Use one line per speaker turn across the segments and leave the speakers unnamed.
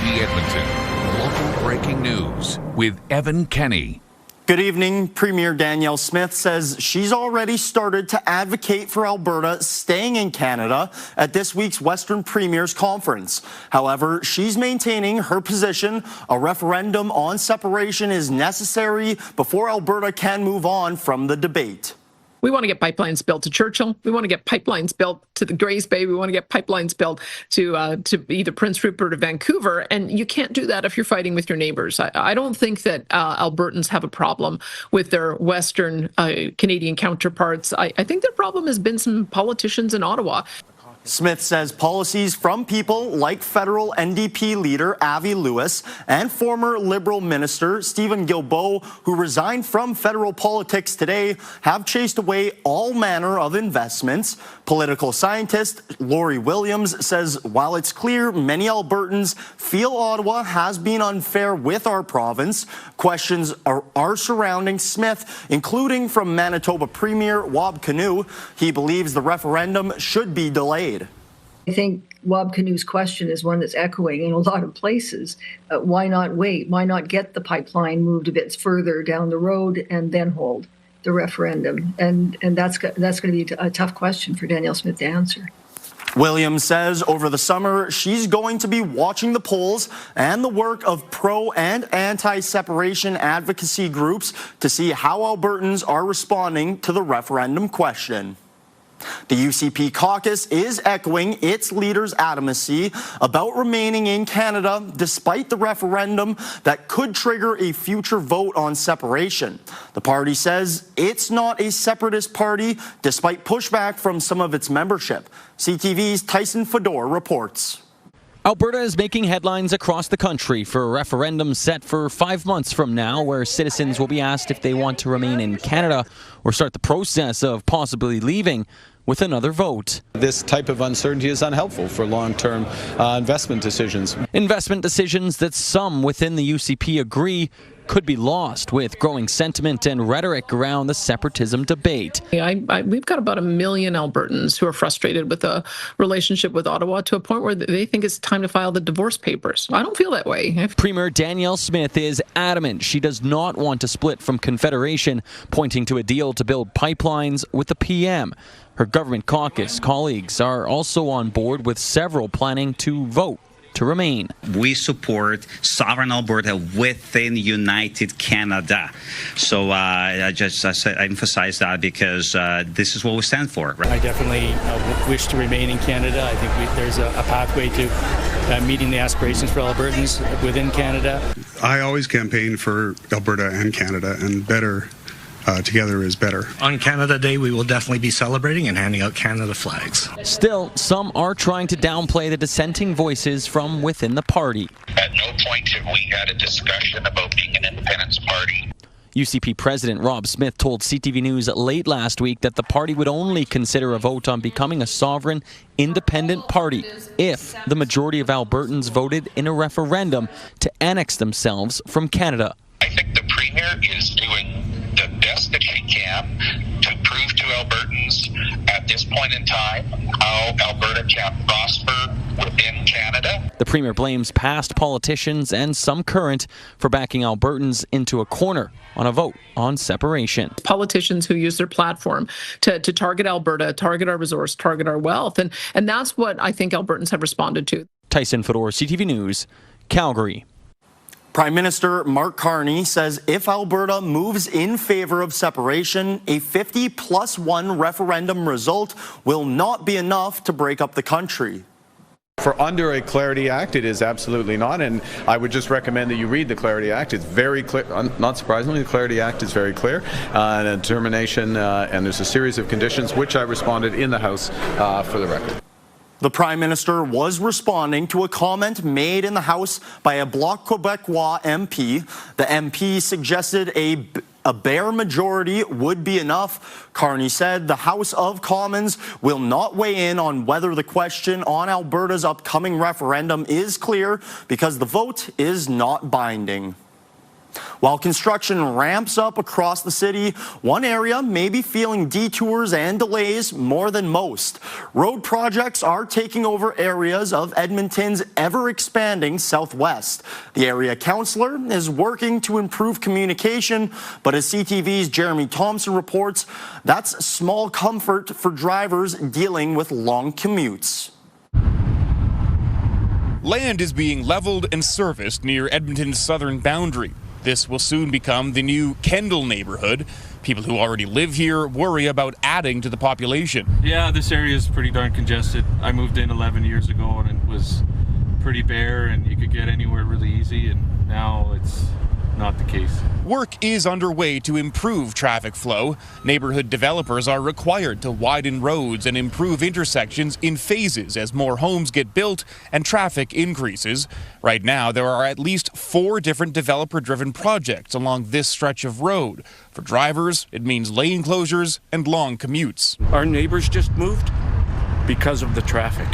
CTV Edmonton, local breaking news with Evan Kenny.
Good evening. Premier Danielle Smith says she's already started to advocate for Alberta staying in Canada at this week's Western Premiers Conference. However, she's maintaining her position. A referendum on separation is necessary before Alberta can move on from the debate.
We want to get pipelines built to Churchill. We want to get pipelines built to the Grays Bay. We want to get pipelines built to either Prince Rupert or Vancouver. And you can't do that if you're fighting with your neighbors. I don't think that Albertans have a problem with their Western Canadian counterparts. I think their problem has been some politicians in Ottawa.
Smith says policies from people like federal NDP leader Avi Lewis and former Liberal minister Stephen Guilbeault, who resigned from federal politics today, have chased away all manner of investments. Political scientist Laurie Williams says while it's clear many Albertans feel Ottawa has been unfair with our province, questions are surrounding Smith, including from Manitoba Premier Wab Kinew. He believes the referendum should be delayed.
I think Wab Kinew's question is one that's echoing in a lot of places. Why not wait? Why not get the pipeline moved a bit further down the road and then hold the referendum? And that's going to be a tough question for Danielle Smith to answer.
Williams says over the summer, she's going to be watching the polls and the work of pro and anti-separation advocacy groups to see how Albertans are responding to the referendum question. The UCP caucus is echoing its leaders' adamcy about remaining in Canada despite the referendum that could trigger a future vote on separation. The party says it's not a separatist party despite pushback from some of its membership. CTV's Tyson Fedor reports.
Alberta is making headlines across the country for a referendum set for 5 months from now, where citizens will be asked if they want to remain in Canada or start the process of possibly leaving with another vote.
This type of uncertainty is unhelpful for long-term investment decisions.
Investment decisions that some within the UCP agree could be lost with growing sentiment and rhetoric around the separatism debate.
We've got about 1 million Albertans who are frustrated with a relationship with Ottawa to a point where they think it's time to file the divorce papers. I don't feel that way.
Premier Danielle Smith is adamant she does not want to split from Confederation, pointing to a deal to build pipelines with the PM. Her government caucus colleagues are also on board, with several planning to vote to remain.
We support sovereign Alberta within United Canada. So I emphasize that because this is what we stand for. Right?
I definitely wish to remain in Canada. I think there's a pathway to meeting the aspirations for Albertans within Canada.
I always campaign for Alberta and Canada, and better together is better.
On Canada Day, we will definitely be celebrating and handing out Canada flags.
Still, some are trying to downplay the dissenting voices from within the party.
At no point have we had a discussion about being an independence party.
UCP President Rob Smith told CTV News late last week that the party would only consider a vote on becoming a sovereign, independent party if the majority of Albertans voted in a referendum to annex themselves from Canada.
I think the Premier is doing the best that she can to prove to Albertans at this point in time how Alberta can prosper within Canada.
The Premier blames past politicians and some current for backing Albertans into a corner on a vote on separation.
Politicians who use their platform to target Alberta, target our resource, target our wealth. And that's what I think Albertans have responded to.
Tyson Fedor, CTV News, Calgary.
Prime Minister Mark Carney says if Alberta moves in favor of separation, a 50+1 referendum result will not be enough to break up the country.
For under a Clarity Act, it is absolutely not, and I would just recommend that you read the Clarity Act. It's very clear. Not surprisingly, the Clarity Act is very clear, and a determination, and there's a series of conditions which I responded in the House for the record.
The Prime Minister was responding to a comment made in the House by a Bloc Québécois MP. The MP suggested a bare majority would be enough. Carney said the House of Commons will not weigh in on whether the question on Alberta's upcoming referendum is clear because the vote is not binding. While construction ramps up across the city, one area may be feeling detours and delays more than most. Road projects are taking over areas of Edmonton's ever-expanding southwest. The area councillor is working to improve communication, but as CTV's Jeremy Thompson reports, that's small comfort for drivers dealing with long commutes.
Land is being leveled and serviced near Edmonton's southern boundary. This will soon become the new Kendall neighborhood. People who already live here worry about adding to the population.
Yeah, this area is pretty darn congested. I moved in 11 years ago and it was pretty bare and you could get anywhere really easy, and now it's not the case.
Work is underway to improve traffic flow. Neighborhood developers are required to widen roads and improve intersections in phases as more homes get built and traffic increases. Right now, there are at least 4 different developer-driven projects along this stretch of road. For drivers, it means lane closures and long commutes.
Our neighbors just moved because of the traffic.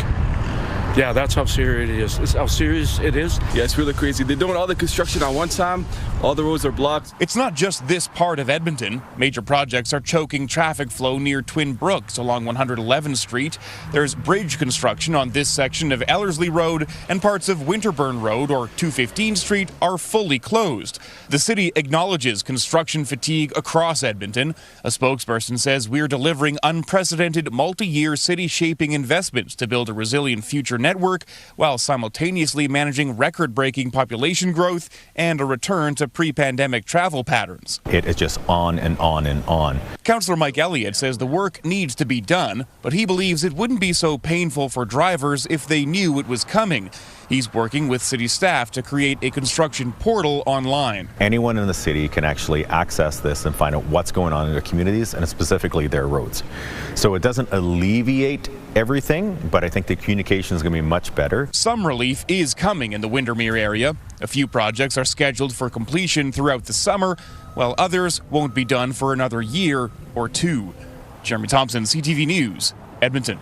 Yeah, that's how serious it is. It's how serious it is.
Yeah, it's really crazy. They're doing all the construction at one time. All the roads are blocked.
It's not just this part of Edmonton. Major projects are choking traffic flow near Twin Brooks along 111th Street. There's bridge construction on this section of Ellerslie Road, and parts of Winterburn Road or 215th Street are fully closed. The city acknowledges construction fatigue across Edmonton. A spokesperson says we're delivering unprecedented multi-year city-shaping investments to build a resilient future network while simultaneously managing record-breaking population growth and a return to pre-pandemic travel patterns.
It is just on and on and on.
Councillor Mike Elliott says the work needs to be done, but he believes it wouldn't be so painful for drivers if they knew it was coming. He's working with city staff to create a construction portal online.
Anyone in the city can actually access this and find out what's going on in their communities and specifically their roads. So it doesn't alleviate everything, but I think the communication is going to be much better.
Some relief is coming in the Windermere area. A few projects are scheduled for completion throughout the summer, while others won't be done for another year or 2. Jeremy Thompson, CTV News, Edmonton.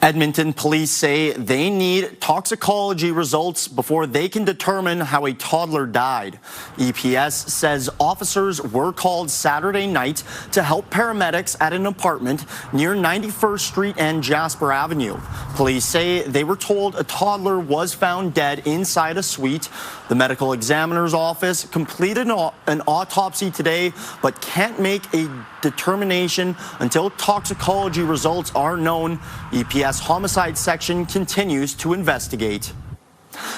Edmonton police say they need toxicology results before they can determine how a toddler died. EPS says officers were called Saturday night to help paramedics at an apartment near 91st Street and Jasper Avenue. Police say they were told a toddler was found dead inside a suite. The medical examiner's office completed an autopsy today, but can't make a determination until toxicology results are known. EPS homicide section continues to investigate.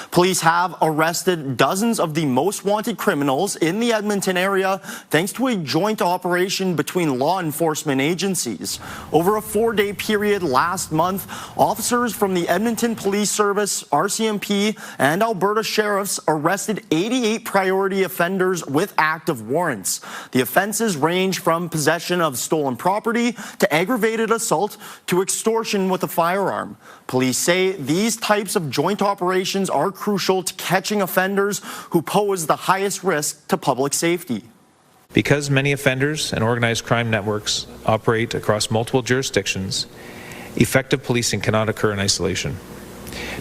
Police have arrested dozens of the most wanted criminals in the Edmonton area thanks to a joint operation between law enforcement agencies. Over a 4-day period last month, officers from the Edmonton Police Service, RCMP, and Alberta Sheriffs arrested 88 priority offenders with active warrants. The offenses range from possession of stolen property to aggravated assault to extortion with a firearm. Police say these types of joint operations are crucial to catching offenders who pose the highest risk to public safety.
Because many offenders and organized crime networks operate across multiple jurisdictions, effective policing cannot occur in isolation.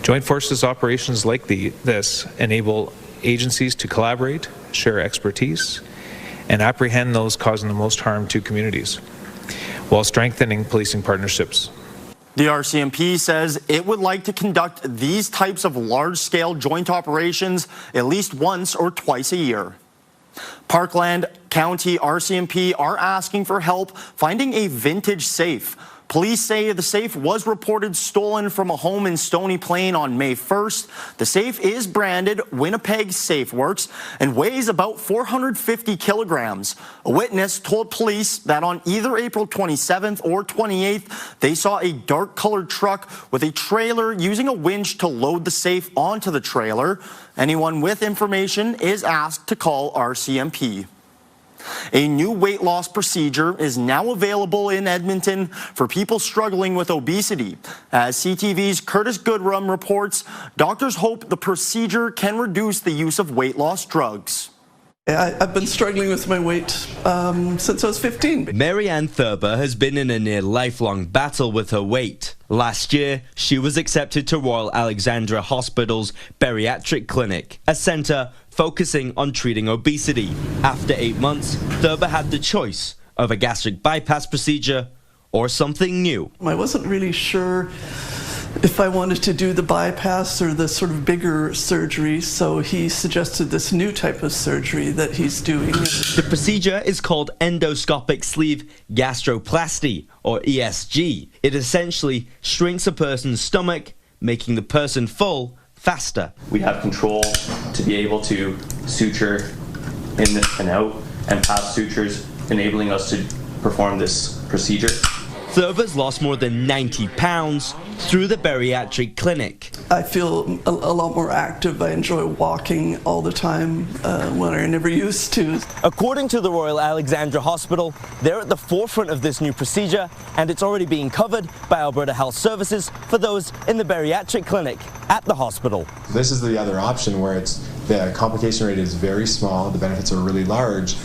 Joint forces operations like this enable agencies to collaborate, share expertise, and apprehend those causing the most harm to communities, while strengthening policing partnerships.
The RCMP says it would like to conduct these types of large-scale joint operations at least once or twice a year. Parkland County RCMP are asking for help finding a vintage safe. Police say the safe was reported stolen from a home in Stony Plain on May 1st. The safe is branded Winnipeg SafeWorks and weighs about 450 kilograms. A witness told police that on either April 27th or 28th, they saw a dark-colored truck with a trailer using a winch to load the safe onto the trailer. Anyone with information is asked to call RCMP. A new weight loss procedure is now available in Edmonton for people struggling with obesity. As CTV's Curtis Goodrum reports, doctors hope the procedure can reduce the use of weight loss drugs.
I've been struggling with my weight since I was 15.
Marianne Thurber has been in a near lifelong battle with her weight. Last year, she was accepted to Royal Alexandra Hospital's bariatric clinic, a centre focusing on treating obesity. After 8 months, Thurber had the choice of a gastric bypass procedure or something new.
I wasn't really sure if I wanted to do the bypass or the sort of bigger surgery, so he suggested this new type of surgery that he's doing.
The procedure is called endoscopic sleeve gastroplasty, or ESG. It essentially shrinks a person's stomach, making the person full faster.
We have control to be able to suture in this and out and pass sutures, enabling us to perform this procedure.
Thurber's lost more than 90 pounds through the bariatric clinic.
I feel a lot more active. I enjoy walking all the time when I never used to.
According to the Royal Alexandra Hospital, they're at the forefront of this new procedure, and it's already being covered by Alberta Health Services for those in the bariatric clinic at the hospital.
This is the other option where the complication rate is very small, the benefits are really large.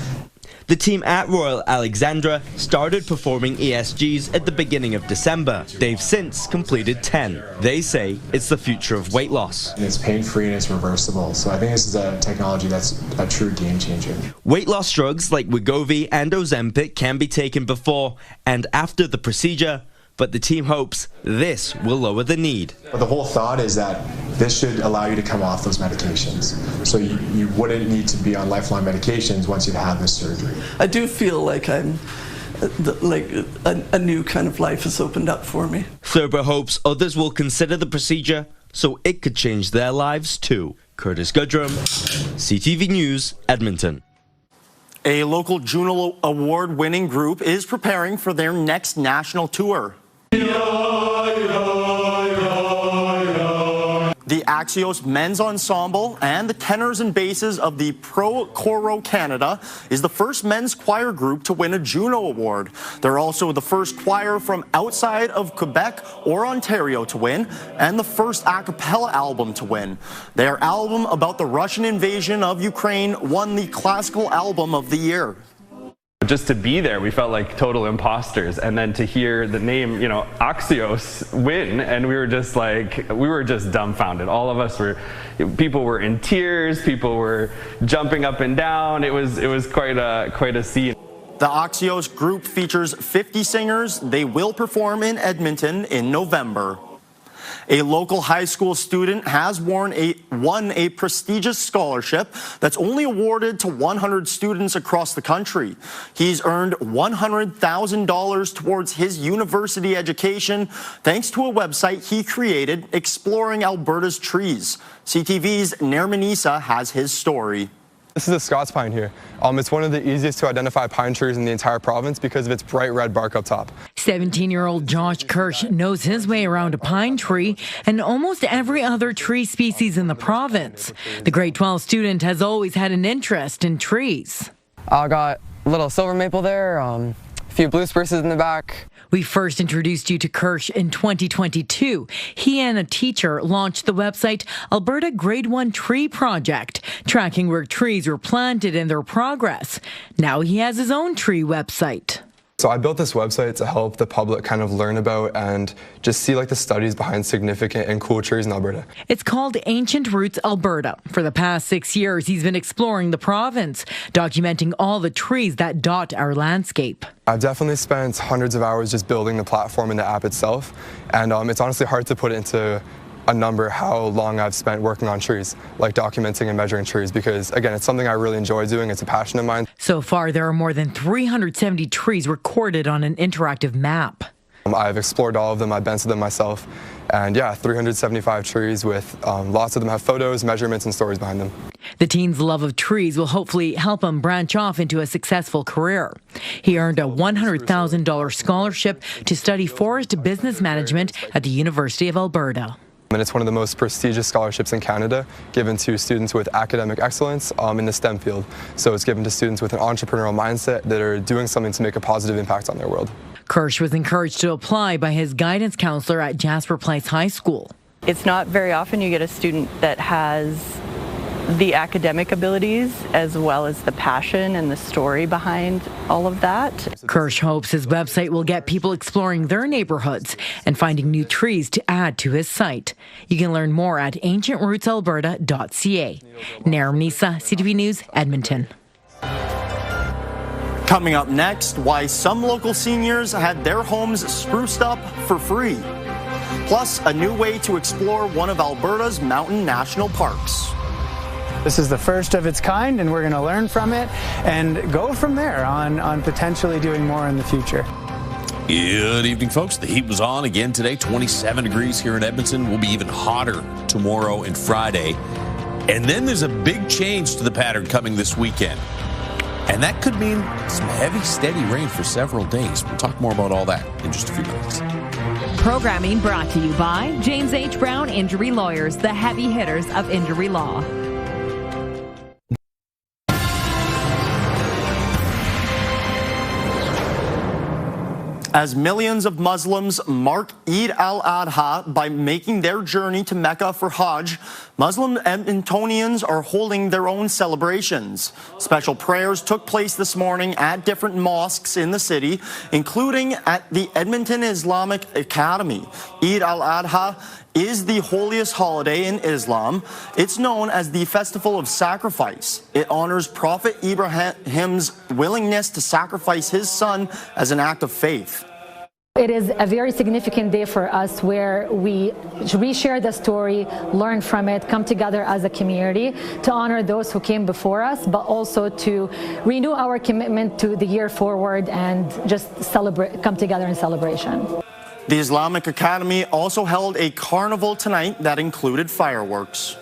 The team at Royal Alexandra started performing ESGs at the beginning of December. They've since completed 10. They say it's the future of weight loss.
And it's pain-free and it's reversible, so I think this is a technology that's a true game changer.
Weight loss drugs like Wegovy and Ozempic can be taken before and after the procedure, but the team hopes this will lower the need.
The whole thought is that this should allow you to come off those medications. So you wouldn't need to be on lifelong medications once you've had this surgery.
I do feel like a new kind of life has opened up for me.
Thurber hopes others will consider the procedure so it could change their lives too. Curtis Goodrum, CTV News, Edmonton.
A local Juno Award-winning group is preparing for their next national tour. The Axios Men's Ensemble and the tenors and basses of the Pro Coro Canada is the first men's choir group to win a Juno Award. They're also the first choir from outside of Quebec or Ontario to win, and the first a cappella album to win. Their album about the Russian invasion of Ukraine won the Classical Album of the Year.
Just to be there, we felt like total imposters, and then to hear the name, Axios win, and we were just dumbfounded. All of us people were in tears, people were jumping up and down. It was quite a scene.
The Axios group features 50 singers. They will perform in Edmonton in November. A local high school student has won a prestigious scholarship that's only awarded to 100 students across the country. He's earned $100,000 towards his university education thanks to a website he created exploring Alberta's trees. CTV's Nair Manisa has his story.
This is a Scots pine here. It's one of the easiest to identify pine trees in the entire province because of its bright red bark up top.
17-year-old Josh Kirsch knows his way around a pine tree and almost every other tree species in the province. The grade 12 student has always had an interest in trees.
I got a little silver maple there, a few blue spruces in the back.
We first introduced you to Kirsch in 2022. He and a teacher launched the website Alberta Grade 1 Tree Project, tracking where trees were planted and their progress. Now he has his own tree website.
So I built this website to help the public kind of learn about and just see the studies behind significant and cool trees in Alberta.
It's called Ancient Roots Alberta. For the past 6 years, he's been exploring the province, documenting all the trees that dot our landscape.
I've definitely spent hundreds of hours just building the platform and the app itself, and it's honestly hard to put into a number how long I've spent working on trees, like documenting and measuring trees, because again, it's something I really enjoy doing. It's a passion of mine.
So far, there are more than 370 trees recorded on an interactive map.
I've explored all of them, I've been to them myself, and yeah, 375 trees with lots of them have photos, measurements, and stories behind them.
The teen's love of trees will hopefully help him branch off into a successful career. He earned a $100,000 scholarship to study forest business management at the University of Alberta.
And it's one of the most prestigious scholarships in Canada, given to students with academic excellence in the STEM field. So it's given to students with an entrepreneurial mindset that are doing something to make a positive impact on their world.
Kirsch was encouraged to apply by his guidance counselor at Jasper Place High School.
It's not very often you get a student that has
the academic abilities as well as the passion and the story behind all of that.
Kirsch hopes his website will get people exploring their neighborhoods and finding new trees to add to his site. You can learn more at ancientrootsalberta.ca. Naram Nisa, CTV News, Edmonton.
Coming up next, why some local seniors had their homes spruced up for free. Plus, a new way to explore one of Alberta's mountain national parks.
This is the first of its kind, and we're going to learn from it and go from there on potentially doing more in the future.
Good evening, folks. The heat was on again today, 27 degrees here in Edmonton. Will be even hotter tomorrow and Friday. And then there's a big change to the pattern coming this weekend. And that could mean some heavy, steady rain for several days. We'll talk more about all that in just a few minutes.
Programming brought to you by James H. Brown Injury Lawyers, the heavy hitters of injury law.
As millions of Muslims mark Eid al-Adha by making their journey to Mecca for Hajj, Muslim Edmontonians are holding their own celebrations. Special prayers took place this morning at different mosques in the city, including at the Edmonton Islamic Academy. Eid al-Adha is the holiest holiday in Islam. It's known as the Festival of Sacrifice. It honors Prophet Ibrahim's willingness to sacrifice his son as an act of faith.
It is a very significant day for us where we reshare the story, learn from it, come together as a community to honor those who came before us, but also to renew our commitment to the year forward and just celebrate, come together in celebration.
The Islamic Academy also held a carnival tonight that included fireworks.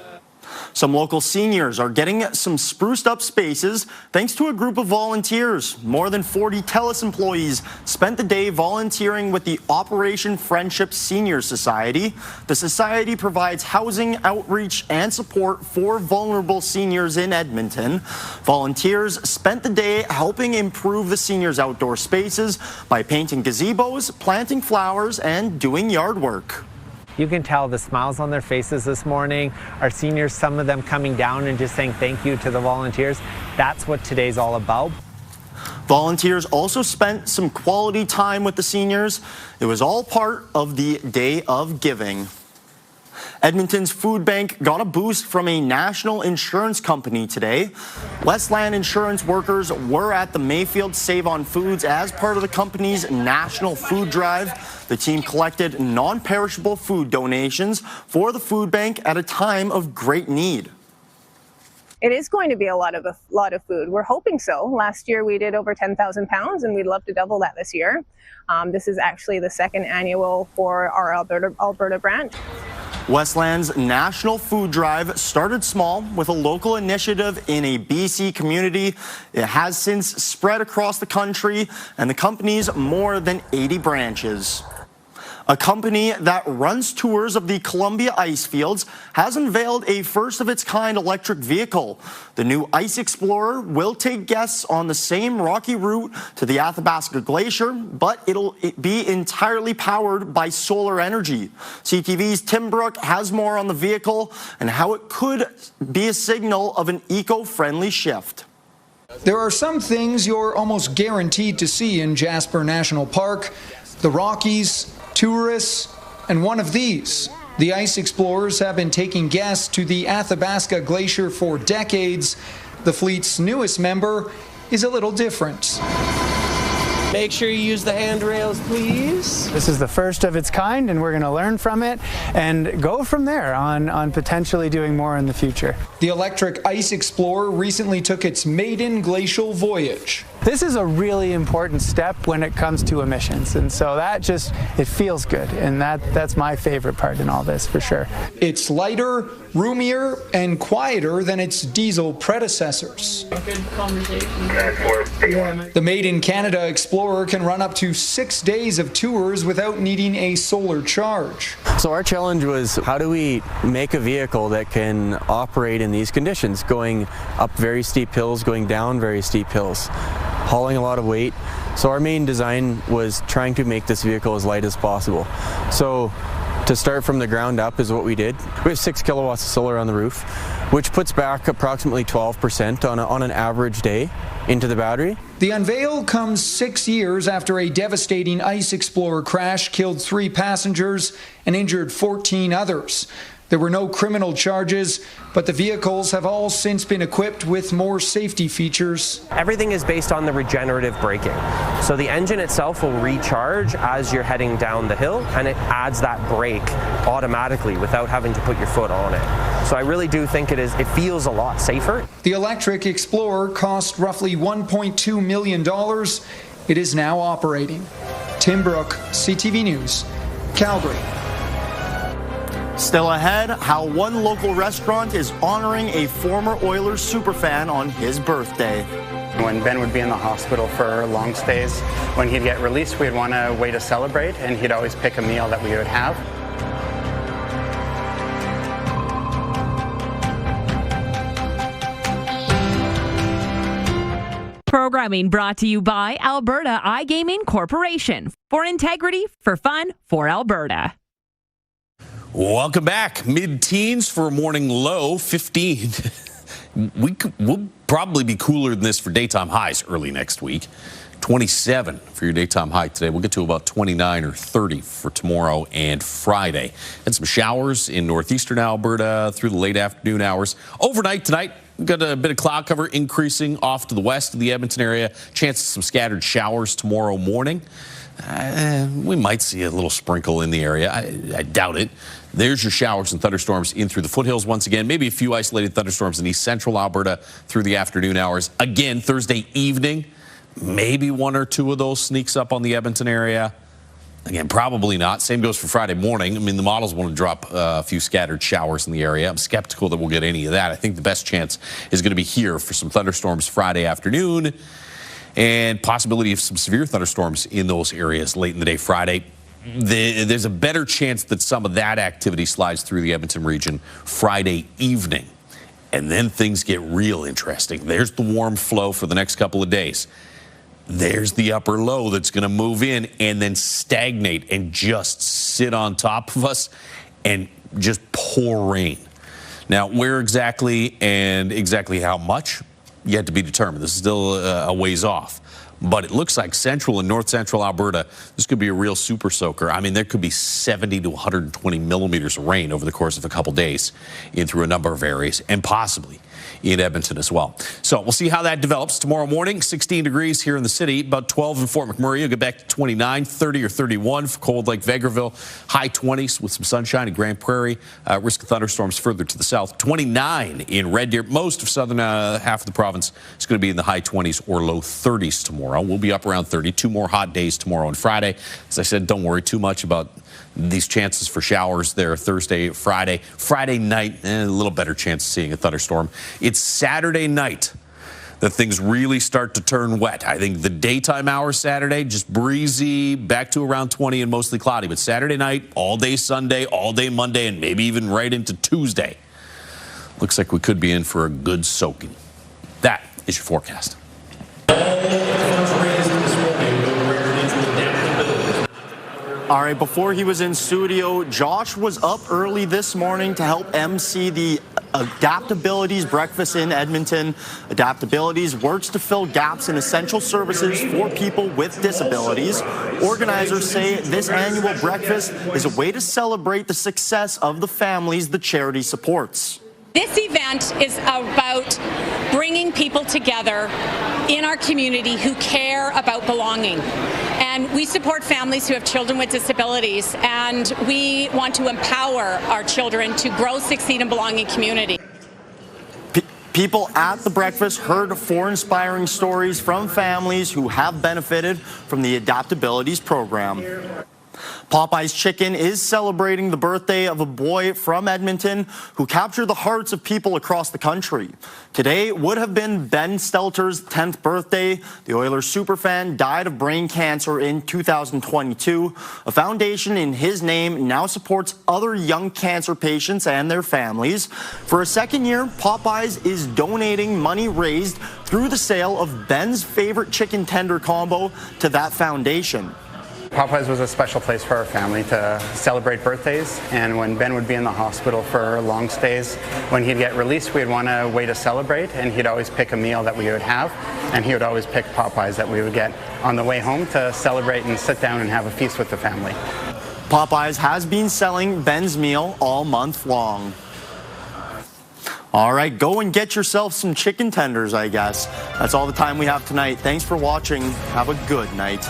Some local seniors are getting some spruced up spaces thanks to a group of volunteers. More than 40 TELUS employees spent the day volunteering with the Operation Friendship Senior Society. The society provides housing, outreach, and support for vulnerable seniors in Edmonton. Volunteers spent the day helping improve the seniors' outdoor spaces by painting gazebos, planting flowers, and doing yard work.
You can tell the smiles on their faces this morning. Our seniors, some of them coming down and just saying thank you to the volunteers. That's what today's all about.
Volunteers also spent some quality time with the seniors. It was all part of the Day of Giving. Edmonton's food bank got a boost from a national insurance company today. Westland insurance workers were at the Mayfield Save on Foods as part of the company's national food drive. The team collected non-perishable food donations for the food bank at a time of great need.
It is going to be a lot of food. We're hoping so. Last year we did over 10,000 pounds, and we'd love to double that this year. This is actually the second annual for our Alberta branch.
Westland's National Food Drive started small with a local initiative in a BC community. It has since spread across the country, and the company's more than 80 branches. A company that runs tours of the Columbia ice fields has unveiled a first-of-its-kind electric vehicle. The new Ice Explorer will take guests on the same rocky route to the Athabasca Glacier, but it'll be entirely powered by solar energy. CTV's Tim Brook has more on the vehicle and how it could be a signal of an eco-friendly shift.
There are some things you're almost guaranteed to see in Jasper National Park: the Rockies, tourists, and one of these. The Ice Explorers have been taking guests to the Athabasca Glacier for decades. The fleet's newest member is a little different.
Make sure you use the handrails, please. This is the first of its kind, and we're going to learn from it and go from there on potentially doing more in the future.
The electric Ice Explorer recently took its maiden glacial voyage.
This is a really important step when it comes to emissions, and so it feels good, and that's my favorite part in all this for sure.
It's lighter, roomier, and quieter than its diesel predecessors.
Good conversation.
The Made in Canada Explorer can run up to 6 days of tours without needing a solar charge.
So our challenge was, how do we make a vehicle that can operate in these conditions, going up very steep hills, going down very steep hills, hauling a lot of weight. So our main design was trying to make this vehicle as light as possible. So To start from the ground up is what we did. We have 6 kilowatts of solar on the roof, which puts back approximately 12% on an average day into the battery.
The unveil comes 6 years after a devastating Ice Explorer crash killed 3 passengers and injured 14 others. There were no criminal charges, but the vehicles have all since been equipped with more safety features.
Everything is based on the regenerative braking. So the engine itself will recharge as you're heading down the hill, and it adds that brake automatically without having to put your foot on it. So I really do think it feels a lot safer.
The electric Explorer cost roughly $1.2 million. It is now operating. Tim Brook, CTV News, Calgary.
Still ahead, how one local restaurant is honoring a former Oilers superfan on his birthday.
When Ben would be in the hospital for long stays, when he'd get released, we'd want a way to celebrate, and he'd always pick a meal that we would have.
Programming brought to you by Alberta iGaming Corporation. For integrity, for fun, for Alberta.
Welcome back. Mid-teens for a morning low, 15. We'll probably be cooler than this for daytime highs early next week. 27 for your daytime high today. We'll get to about 29 or 30 for tomorrow and Friday. And some showers in northeastern Alberta through the late afternoon hours. Overnight tonight, we've got a bit of cloud cover increasing off to the west of the Edmonton area. Chance of some scattered showers tomorrow morning. We might see a little sprinkle in the area. I doubt it. There's your showers and thunderstorms in through the foothills once again. Maybe a few isolated thunderstorms in east central Alberta through the afternoon hours. Again, Thursday evening, maybe 1 or 2 of those sneaks up on the Edmonton area. Again, probably not. Same goes for Friday morning. I mean, the models want to drop a few scattered showers in the area. I'm skeptical that we'll get any of that. I think the best chance is going to be here for some thunderstorms Friday afternoon and possibility of some severe thunderstorms in those areas late in the day Friday. There's a better chance that some of that activity slides through the Edmonton region Friday evening. And then things get real interesting. There's the warm flow for the next couple of days. There's the upper low that's going to move in and then stagnate and just sit on top of us and just pour rain. Now, where exactly and exactly how much, yet to be determined. This is still a ways off. But it looks like central and north central Alberta, this could be a real super soaker. I mean, there could be 70 to 120 millimeters of rain over the course of a couple days in through a number of areas, and possibly in Edmonton as well. So we'll see how that develops tomorrow morning. 16 degrees here in the city, about 12 in Fort McMurray. You'll get back to 29, 30 or 31 for Cold Lake, Vegreville. High 20s with some sunshine in Grand Prairie. Risk of thunderstorms further to the south. 29 in Red Deer. Most of southern half of the province is going to be in the high 20s or low 30s tomorrow. We'll be up around 30. 2 more hot days tomorrow and Friday. As I said, don't worry too much about these chances for showers there Thursday, Friday. Friday night, a little better chance of seeing a thunderstorm. It's Saturday night that things really start to turn wet. I think the daytime hours Saturday, just breezy, back to around 20 and mostly cloudy. But Saturday night, all day Sunday, all day Monday, and maybe even right into Tuesday. Looks like we could be in for a good soaking. That is your forecast.
All right, before he was in studio, Josh was up early this morning to help MC the Adaptabilities Breakfast in Edmonton. Adaptabilities works to fill gaps in essential services for people with disabilities. Organizers say this annual breakfast is a way to celebrate the success of the families the charity supports.
This event is about bringing people together in our community who care about belonging. And we support families who have children with disabilities, and we want to empower our children to grow, succeed, and belong in community.
People at the breakfast heard 4 inspiring stories from families who have benefited from the Adaptabilities program. Popeye's Chicken is celebrating the birthday of a boy from Edmonton who captured the hearts of people across the country. Today would have been Ben Stelter's 10th birthday. The Oilers superfan died of brain cancer in 2022. A foundation in his name now supports other young cancer patients and their families. For a second year, Popeyes is donating money raised through the sale of Ben's favorite chicken tender combo to that foundation.
Popeyes was a special place for our family to celebrate birthdays, and when Ben would be in the hospital for long stays, when he'd get released, we'd want a way to celebrate, and he'd always pick a meal that we would have, and he would always pick Popeyes that we would get on the way home to celebrate and sit down and have a feast with the family.
Popeyes has been selling Ben's meal all month long. All right, go and get yourself some chicken tenders, I guess. That's all the time we have tonight. Thanks for watching. Have a good night.